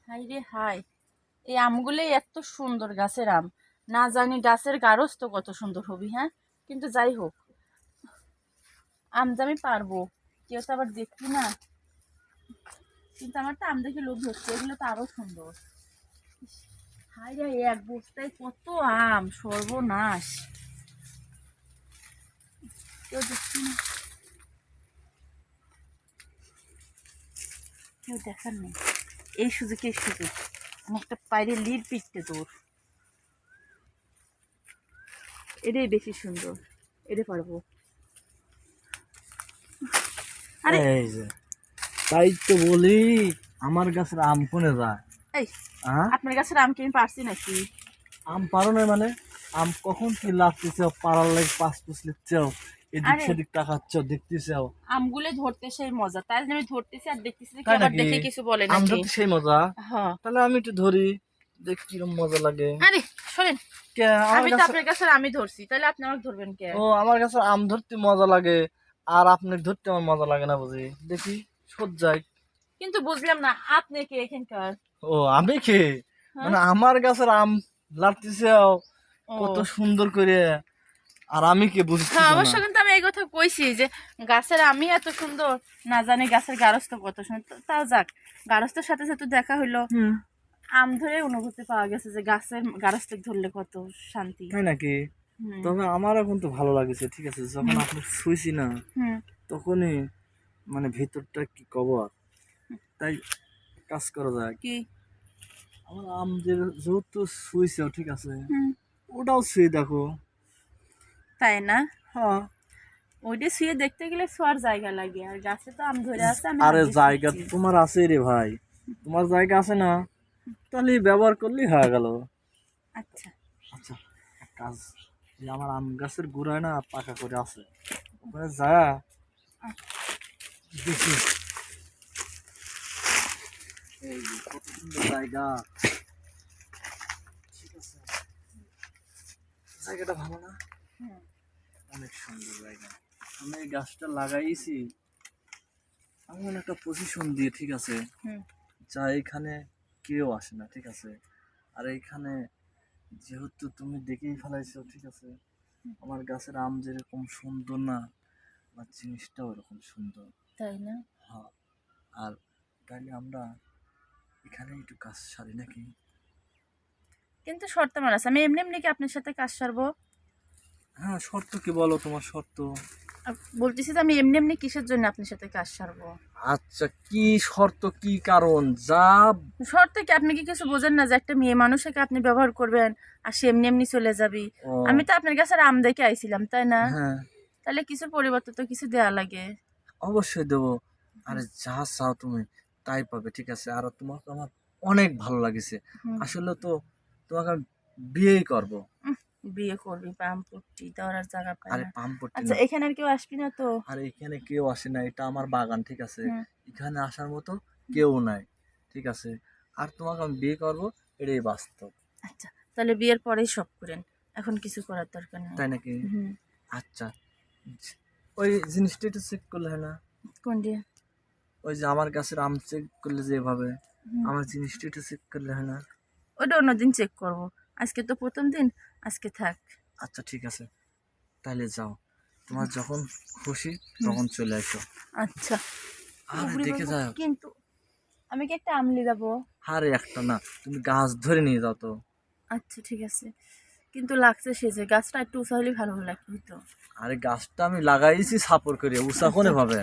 High রে high, এই আমগুলো এত সুন্দর গাছের আম। না জানি গাছের গারস তো কত সুন্দর হবি, হ্যাঁ। কিন্তু যাই হোক, আম যে আমি পারবো, কেউ তো আবার দেখবি না। কিন্তু আমার তো আম দেখে লোভ হচ্ছে, এগুলো তো আরো সুন্দর। ইস, হাই রে, এক বস্তায় কত আম, সর্বনাশ। কেউ দেখবি না, কেউ দেখার নেই। এই সুযোগ এই সুযোগ, আমি একটা পাইরে লিড পিটতে তোর। এটাই বেশি সুন্দর, এটা পারবো। আরে এই যে তাই তো বলি, আমার গাছের আম কোনে যায়? এই, হ্যাঁ, আপনার গাছের আম কি আমি পারছি নাকি? আম পারো না মানে? আম কখন কি লাগতেছে, পাড়ার লাগে পাঁচ পুষ লিখছেও, এদিক আরে সেদিক তাকাচ্ছ, দেখতেছেও। আমগুলো ধরতে সেই মজা, তাই জন্য আমি ধরতেছি আর দেখতেছি কি তাই আবার নাকি? দেখে কিছু বলে আম নাকি। ধরতে সেই মজা? হ্যাঁ। তাহলে আমি একটু ধরি, দেখ কিরম মজা লাগে। আরে শোনেন, কে আমার আমি তো কাছে? আপনার গাছের আমি ধরছি, তাহলে আপনি আমাকে ধরবেন কে? ও, আমার কাছে আম ধরতে মজা লাগে, আর আপনাকে ধরতে আমার মজা লাগে না বুঝি? দেখি সজ্জায়। কিন্তু বুঝলাম না আপনি কে এখানকার? ও, আমি কে? হ্যাঁ। মানে আমার গাছের আম লাগতেছে কত ও সুন্দর করে, আর আমি কে বুঝতেছ হ্যাঁ, না? অবশ্য কিন্তু আমি এই কথা কইছি যে গাছের আমি এত সুন্দর, না জানি গাছের গারস্থ কত সুন্দর। তাও যাক, গারস্থের সাথে সাথে দেখা হইলো, হুম। আম ধরে অনুভূতি পাওয়া গেছে যে গাছের গারস্থ ধরলে কত শান্তি। তাই নাকি? হুম তবে আমার এখন তো ভালো লাগছে, ঠিক আছে। যখন হুম আপনি শুইছি না, হুম তখনই মানে ভিতরটা কি কবর, তাই কাজ করা যায়। কি? আমার আম যেহেতু শুইছে, ঠিক আছে, হুম, ওটাও শুয়ে দেখো। তাই না? হ্যাঁ। ওইটা শুয়ে দেখতে গেলে শোয়ার জায়গা লাগে, আর গাছে তো আম ধরে আছে, আমি হাত আরে দিয়ে জায়গা ছুঁচ্ছি। তো তোমার আছে রে ভাই, তোমার জায়গা আছে না, তাহলে ব্যবহার করলেই হয়ে গেল। আচ্ছা। আচ্ছা, এক কাজ, এই আমার আম গাছের গোড়ায় না পাকা করে আছে, ওখানে যা দেখি। এই যে কত সুন্দর জায়গা, ঠিক আছে, জায়গাটা ভালো না? হুম অনেক সুন্দর জায়গা। আমি এই গাছটা লাগাইছি এমন একটা পজিশন দিয়ে, ঠিক আছে, হুম যা এখানে কেউ আসে না, ঠিক আছে। আর এইখানে যেহেতু তুমি দেখেই ফেলাইছো, ঠিক আছে, আমার গাছের আম যেরকম সুন্দর না, আমার জিনিসটাও এরকম সুন্দর। তাই না? হ্যাঁ। আর তাইলে আমরা এখানে একটু কাজ সারি নাকি? কিন্তু শর্ত আমার আছে, আমি এমনি এমনি কি আপনার সাথে কাজ সারবো? হ্যাঁ, শর্ত কি বলো, তোমার শর্ত? আর বলতেছি যে আমি এমনি এমনি কিসের জন্য আপনার সাথে কাজ সারবো? আচ্ছা, কি শর্ত, কি কারণ যা? শর্ত কি, আপনি কি কিছু বোঝেন না যে একটা মেয়ে মানুষকে আপনি ব্যবহার করবেন আর সে এমনি এমনি চলে যাবি? ও, আমি তো আপনার কাছে আম দেখে আইছিলাম, তাই না? হ্যাঁ, তাহলে কিছু পরিবর্তন তো কিছু দেয়া লাগে। অবশ্যই দেবো। আরে যা চাও তুমি তাই পাবে, ঠিক আছে। আর তোমাকে আমার অনেক ভালো লাগেছে। হুম। আসলে তো তোমাকে আমি বিয়েই করবো। উম, বিয়ে করবি, পাম্পটি দেওয়ার আর জায়গা পায় আরে না। পাম্পটি আচ্ছা, না, এখানে আর কেউ আসবি না তো? আর এখানে কেউ আসে না, এটা আমার বাগান, ঠিক আছে। হুম। এখানে আসার মতো কেউ নাই, ঠিক আছে। আর তোমাকে আমি বিয়ে করবো, এটাই বাস্তব। আচ্ছা, তাহলে বিয়ের পরেই সব করেন, এখন কিছু করার দরকার নেই। তাই নাকি? হুম। আচ্ছা, ওই জিনিসটা একটু চেক করলে হয় না? কোন দিয়ে? ওই যে আমার গাছের আম চেক করলে যেভাবে, হুম। আমার জিনিসটা একটু চেক করলে হয় না? ওটা অন্যদিন চেক করব, আজকে তো প্রথম দিন, আজকে থাক। আচ্ছা, ঠিক আছে, তাহলে যাও, তোমার যখন খুশি হুম। তখন চলে আসো। আচ্ছা। আরে উগড়ি দেখে বলবো, যাও। কিন্তু আমি কি একটা আমলি যাবো? আরে একটা না, তুমি গাছ ধরে নিয়ে যাও তো। আচ্ছা ঠিক আছে, কিন্তু লাগছে সেজে, গাছটা একটু উঁচা হলে ভালো লাগতো। আরে গাছটা আমি লাগাইছি সাপোর্ট করে, উষা কোনে আচ্ছা ভাবে।